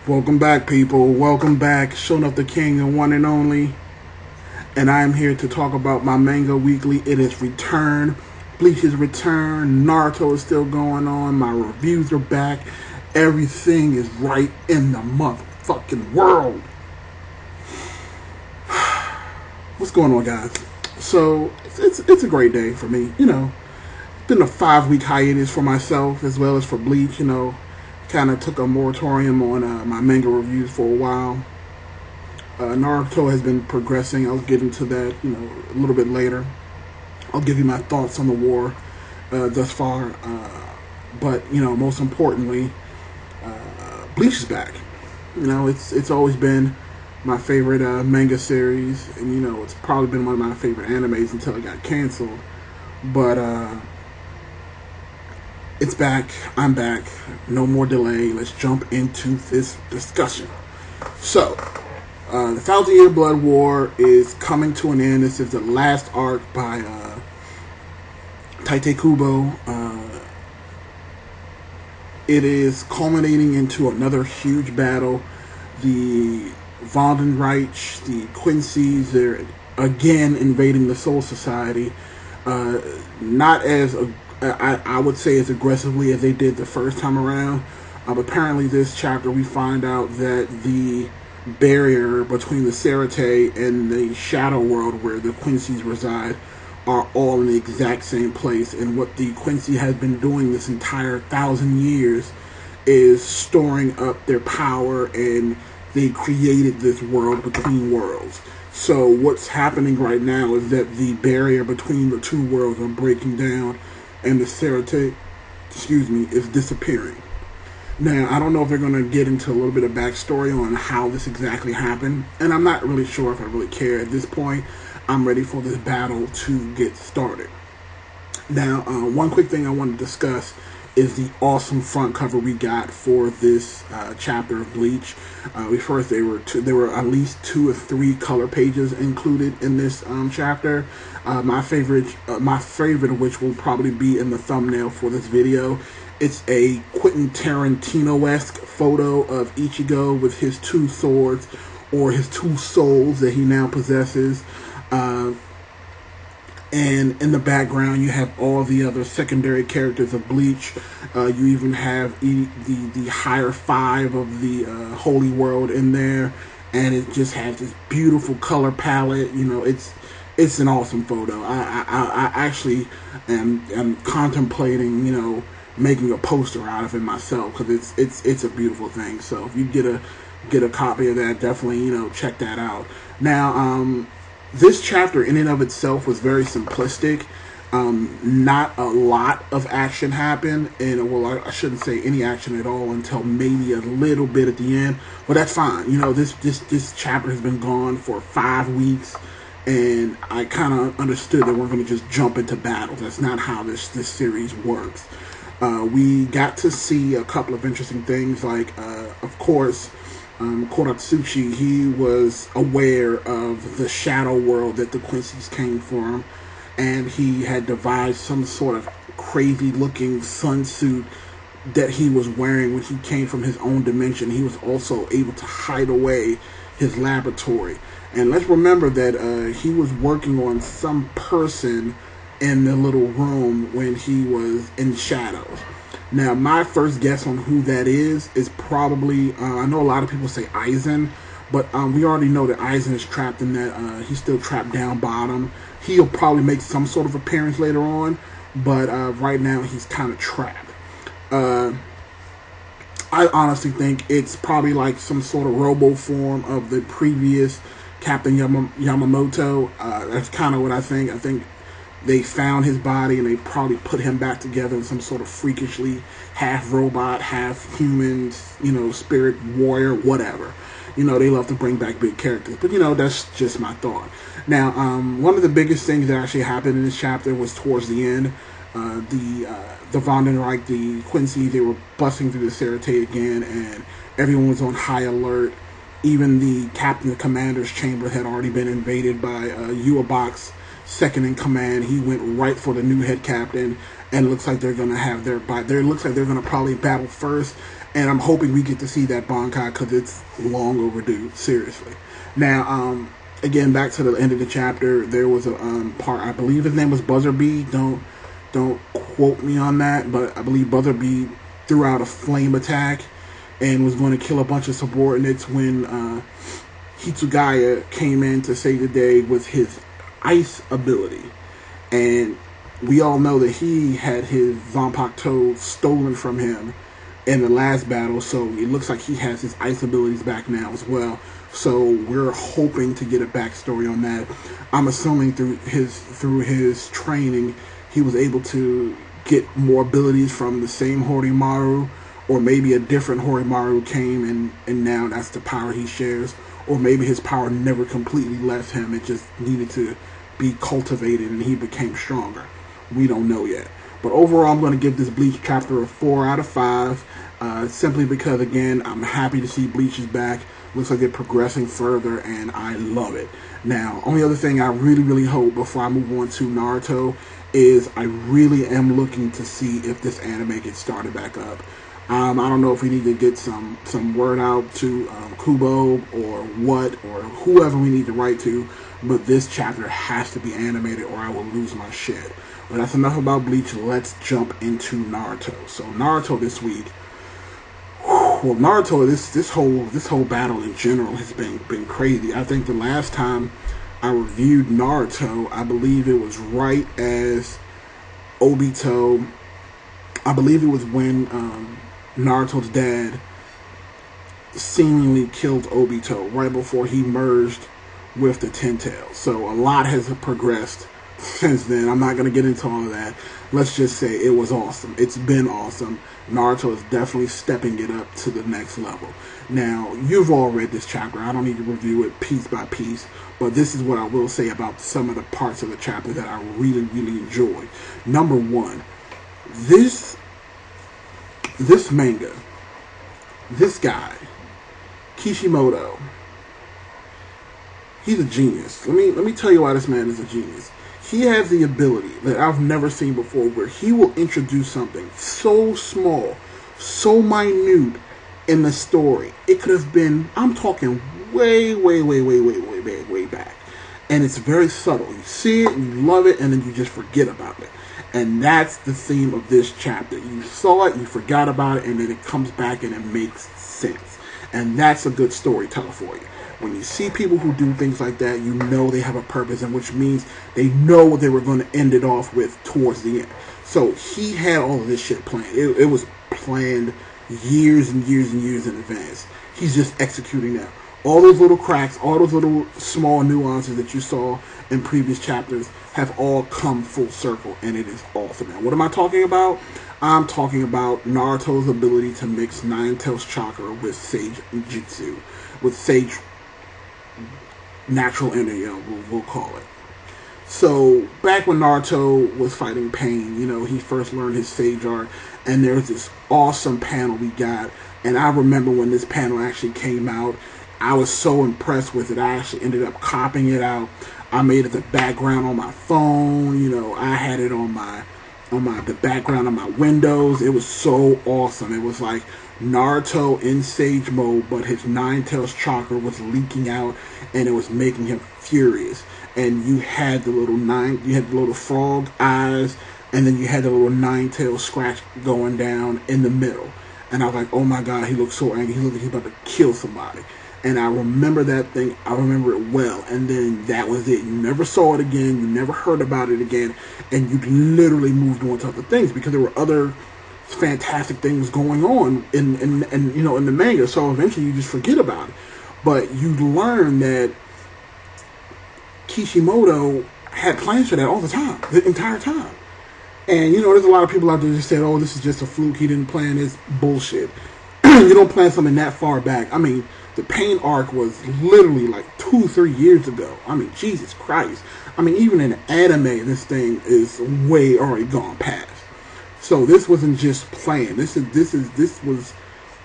Welcome back, people. Welcome back. Showing up the king, the one and only. And I am here to talk about my manga weekly. It is returned. Bleach is returned. Naruto is still going on. My reviews are back. Everything is right in the motherfucking world. What's going on, guys? So, it's a great day for me. You know, it's been a 5-week hiatus for myself as well as for Bleach, you know. Kind of took a moratorium on my manga reviews for a while. Naruto has been progressing. I'll get into that, you know, a little bit later. I'll give you my thoughts on the war thus far. But you know, most importantly, Bleach is back. You know, it's always been my favorite manga series, and you know, it's probably been one of my favorite animes until it got canceled. But it's back. I'm back. No more delay. Let's jump into this discussion. So, the 1,000-Year Blood War is coming to an end. This is the last arc by Tite Kubo. It is culminating into another huge battle. The Vandenreich, the Quincy's, they're again invading the Soul Society. Not as I would say as aggressively as they did the first time around. Apparently this chapter we find out that the barrier between the Serite and the Shadow World where the Quincy's reside are all in the exact same place. And what the Quincy has been doing this entire 1,000 years is storing up their power, and they created this world between worlds. So what's happening right now is that the barrier between the two worlds are breaking down, and the Serite, is disappearing. Now, I don't know if they're going to get into a little bit of backstory on how this exactly happened, and I'm not really sure if I really care at this point. I'm ready for this battle to get started. Now, one quick thing I want to discuss is the awesome front cover we got for this chapter of Bleach. First, there were at least 2 or 3 color pages included in this chapter. My favorite of which will probably be in the thumbnail for this video. It's a Quentin Tarantino-esque photo of Ichigo with his 2 swords, or his 2 souls that he now possesses. And in the background, you have all the other secondary characters of Bleach. You even have the higher 5 of the Holy World in there, and it just has this beautiful color palette. You know, it's an awesome photo. I actually am contemplating, you know, making a poster out of it myself, because it's a beautiful thing. So if you get a copy of that, definitely, you know, check that out. Now, this chapter in and of itself was very simplistic. Not a lot of action happened, and well, I shouldn't say any action at all until maybe a little bit at the end. But that's fine. You know, this chapter has been gone for 5 weeks, and I kind of understood that we're going to just jump into battle. That's not how this series works. We got to see a couple of interesting things, like, of course, Koratsuchi, he was aware of the shadow world that the Quincy's came from, and he had devised some sort of crazy looking sunsuit that he was wearing when he came from his own dimension. He was also able to hide away his laboratory. And let's remember that he was working on some person in the little room when he was in shadows. Now, my first guess on who that is probably, I know a lot of people say Aizen, but we already know that Aizen is trapped in that, he's still trapped down bottom. He'll probably make some sort of appearance later on, but right now he's kind of trapped. I honestly think it's probably like some sort of robo form of the previous Captain Yamamoto. That's kind of what I think. I think they found his body and they probably put him back together in some sort of freakishly half robot, half human, you know, spirit warrior, whatever. You know, they love to bring back big characters, but you know, that's just my thought. Now, one of the biggest things that actually happened in this chapter was towards the end. The Vandenreich, the Quincy, they were busting through the Serite again, and everyone was on high alert. Even the captain of the commander's chamber had already been invaded by Uabach's second in command. He went right for the new head captain, and it looks like they're going to have looks like they're going to probably battle first, and I'm hoping we get to see that Bankai because it's long overdue. Seriously. Now, again, back to the end of the chapter, there was a part. I believe his name was Buzzerbeat. Don't quote me on that, but I believe Buzzerbeat threw out a flame attack and was going to kill a bunch of subordinates when Hitsugaya came in to save the day with his ice ability. And we all know that he had his Zanpakuto stolen from him in the last battle, so it looks like he has his ice abilities back now as well. So we're hoping to get a backstory on that. I'm assuming through his training, he was able to get more abilities from the same Horimaru, or maybe a different Horimaru came and now that's the power he shares, or maybe his power never completely left him. It just needed to be cultivated and he became stronger. We don't know yet. But overall, I'm going to give this Bleach chapter a 4 out of 5, simply because, again, I'm happy to see Bleach is back. Looks like they're progressing further, and I love it. Now, only other thing I really, really hope before I move on to Naruto is I really am looking to see if this anime gets started back up. I don't know if we need to get some word out to Kubo or what, or whoever we need to write to, but this chapter has to be animated or I will lose my shit. But that's enough about Bleach. Let's jump into Naruto. So Naruto this week. Well, Naruto, this whole battle in general has been crazy. I think the last time I reviewed Naruto, I believe it was right as Obito. I believe it was when Naruto's dad seemingly killed Obito right before he merged with the Ten Tails. So a lot has progressed since then. I'm not going to get into all of that. Let's just say it was awesome. It's been awesome. Naruto is definitely stepping it up to the next level. Now, you've all read this chapter. I don't need to review it piece by piece, but this is what I will say about some of the parts of the chapter that I really, really enjoyed. Number one, this manga, this guy, Kishimoto, he's a genius. Let me tell you why this man is a genius. He has the ability that I've never seen before where he will introduce something so small, so minute in the story. It could have been, I'm talking way back. And it's very subtle. You see it, and you love it, and then you just forget about it. And that's the theme of this chapter. You saw it, you forgot about it, and then it comes back and it makes sense. And that's a good storyteller for you. When you see people who do things like that, you know they have a purpose, and which means they know what they were going to end it off with towards the end. So he had all of this shit planned. It was planned years and years and years in advance. He's just executing now. All those little cracks, all those little small nuances that you saw in previous chapters have all come full circle, and it is awesome. Now, what am I talking about? I'm talking about Naruto's ability to mix Nine Tails chakra with Sage Jutsu, with Sage natural energy, we'll call it. So back when Naruto was fighting Pain, he first learned his Sage art, and there's this awesome panel we got. And I remember when this panel actually came out, I was so impressed with it. I actually ended up copying it out. I made it the background on my phone. I had it on the background on my windows. It was so awesome. It was like Naruto in Sage mode, but his Nine Tails chakra was leaking out, and it was making him furious. And you had the little frog eyes, and then you had the little Nine Tails scratch going down in the middle. And I was like, oh my god, he looks so angry. He looked like he's about to kill somebody. And I remember that thing. I remember it well. And then that was it. You never saw it again. You never heard about it again. And you literally moved on to other things because there were other fantastic things going on in the manga. So eventually you just forget about it. But you learn that Kishimoto had plans for that all the time, the entire time. And there's a lot of people out there that said, "Oh, this is just a fluke. He didn't plan this." Bullshit. You don't plan something that far back. I mean, the Pain arc was literally like 2-3 years ago. I mean, Jesus Christ. I mean, even in anime, this thing is way already gone past. So this wasn't just planned. This was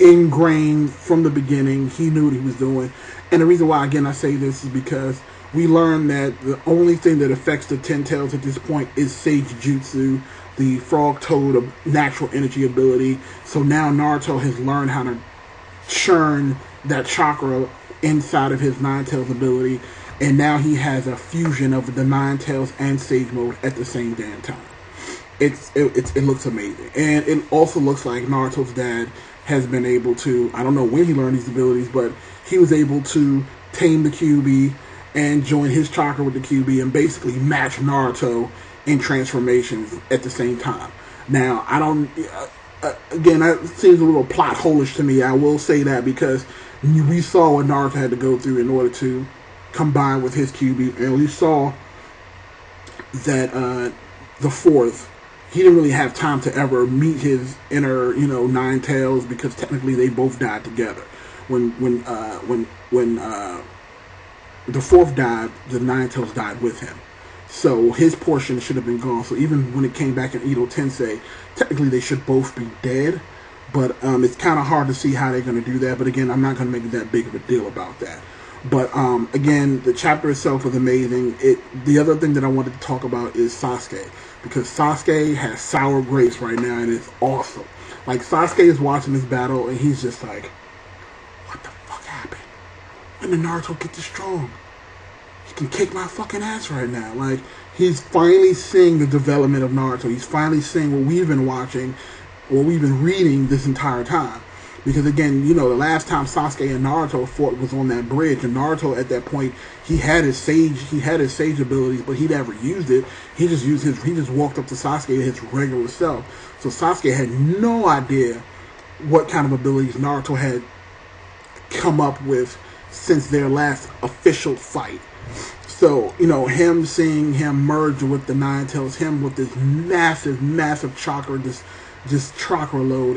ingrained from the beginning. He knew what he was doing. And the reason why, again, I say this is because we learn that the only thing that affects the Ten Tails at this point is Sage Jutsu, the Frog Toad of natural energy ability. So now Naruto has learned how to churn that chakra inside of his Nine Tails ability, and now he has a fusion of the Nine Tails and Sage Mode at the same damn time. It looks amazing, and it also looks like Naruto's dad has been able to, I don't know when he learned these abilities, but he was able to tame the QB and join his chakra with the QB and basically match Naruto in transformations at the same time. Now, I don't, again, that seems a little plot holish to me. I will say that because we saw what Naruto had to go through in order to combine with his QB, and we saw that the fourth, he didn't really have time to ever meet his inner, Nine Tails, because technically they both died together. When the fourth died, the Nine Tails died with him. So his portion should have been gone. So even when it came back in Edo Tensei, technically they should both be dead. But it's kind of hard to see how they're going to do that. But again, I'm not going to make that big of a deal about that. But again, the chapter itself was amazing. The other thing that I wanted to talk about is Sasuke, because Sasuke has sour grapes right now, and it's awesome. Like, Sasuke is watching this battle, and he's just like, what the fuck happened? When did Naruto get this strong? He can kick my fucking ass right now. Like, he's finally seeing the development of Naruto. He's finally seeing what we've been watching, what we've been reading this entire time. Because again, the last time Sasuke and Naruto fought was on that bridge, and Naruto at that point, he had his sage abilities, but he never used it. He just walked up to Sasuke his regular self. So Sasuke had no idea what kind of abilities Naruto had come up with since their last official fight. So, him seeing him merge with the Nine Tails, him with this massive chakra, this chakra load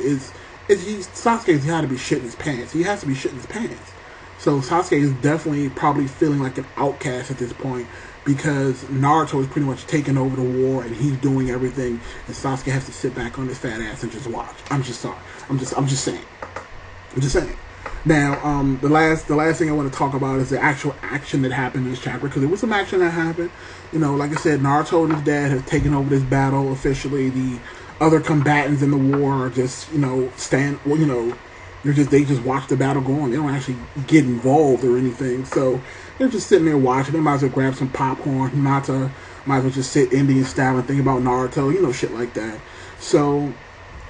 Sasuke's got to be shitting his pants. He has to be shitting his pants. So Sasuke is definitely probably feeling like an outcast at this point, because Naruto is pretty much taking over the war and he's doing everything, and Sasuke has to sit back on his fat ass and just watch. I'm just sorry. I'm just saying. Now, the last thing I want to talk about is the actual action that happened in this chapter, because there was some action that happened. Like I said, Naruto and his dad have taken over this battle officially. The other combatants in the war are just, they just watch the battle go on. They don't actually get involved or anything. So they're just sitting there watching. They might as well grab some popcorn. Might as well just sit Indian style and think about Naruto, shit like that. So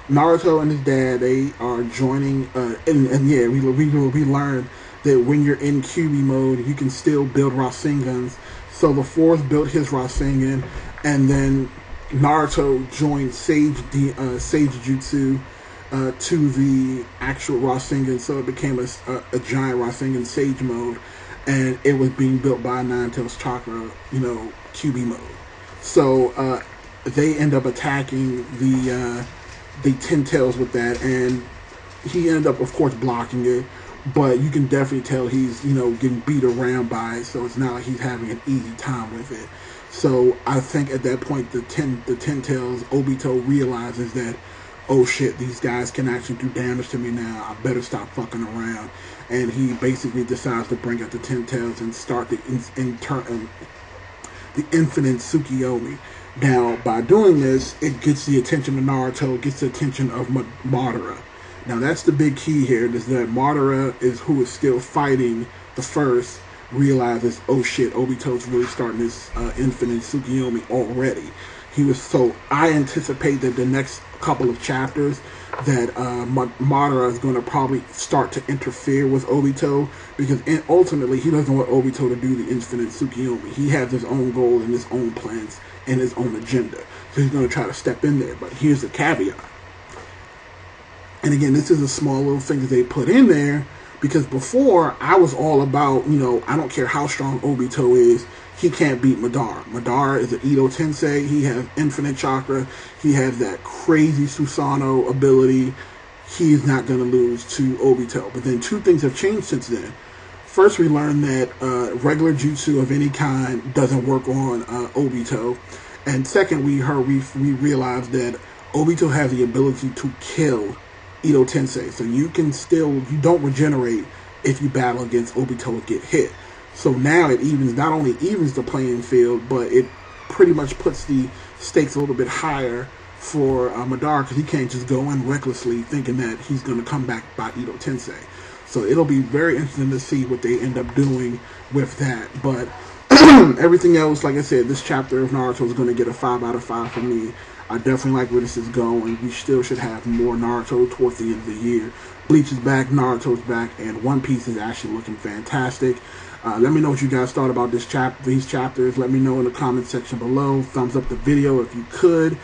Naruto and his dad, they are joining, we learned that when you're in QB mode, you can still build Rasengans. So the fourth built his Rasengan, and then Naruto joined Sage Jutsu to the actual Rasengan, so it became a giant Rasengan Sage mode, and it was being built by Nine Tails Chakra, QB mode. So they end up attacking the Ten Tails with that, and he ended up, of course, blocking it. But you can definitely tell he's, getting beat around by it, so it's not like he's having an easy time with it. So I think at that point, the Ten Tails, Obito realizes that, oh shit, these guys can actually do damage to me now. I better stop fucking around. And he basically decides to bring out the Ten Tails and start the infinite Tsukiyomi. Now, by doing this, it gets the attention of Naruto, gets the attention of Madara. Now, that's the big key here, is that Madara is who is still fighting the first, realizes, oh shit, Obito's really starting this infinite Tsukiyomi already. I anticipate that the next couple of chapters that Madara is going to probably start to interfere with Obito, because ultimately he doesn't want Obito to do the infinite Tsukiyomi. He has his own goals and his own plans and his own agenda. So he's going to try to step in there. But here's the caveat. And again, this is a small little thing that they put in there, because before I was all about, I don't care how strong Obito is, he can't beat Madara. Madara is an Edo Tensei. He has infinite chakra. He has that crazy Susanoo ability. He's not going to lose to Obito. But then two things have changed since then. First, we learned that regular jutsu of any kind doesn't work on Obito. And second, we realized that Obito has the ability to kill Edo Tensei. So you don't regenerate if you battle against Obito and get hit. So now it evens, not only evens the playing field, but it pretty much puts the stakes a little bit higher for Madara, because he can't just go in recklessly thinking that he's going to come back by Edo Tensei. So it'll be very interesting to see what they end up doing with that. But everything else, like I said, this chapter of Naruto is going to get a 5 out of 5 for me. I definitely like where this is going. We still should have more Naruto towards the end of the year. Bleach is back, Naruto's back, and One Piece is actually looking fantastic. Let me know what you guys thought about these chapters. Let me know in the comment section below. Thumbs up the video if you could.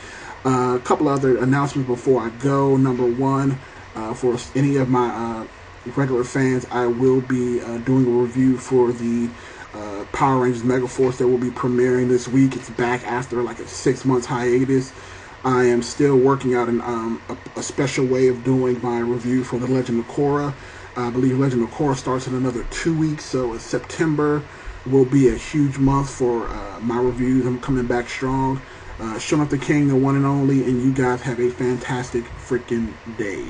A couple other announcements before I go. Number one, for any of my regular fans, I will be doing a review for the Power Rangers Megaforce that will be premiering this week. It's back after like a 6 month hiatus. I am still working out a special way of doing my review for the Legend of Korra. I believe Legend of Korra starts in another 2 weeks, so September will be a huge month for my reviews. I'm coming back strong. Showing up the king, the one and only, and you guys have a fantastic freaking day.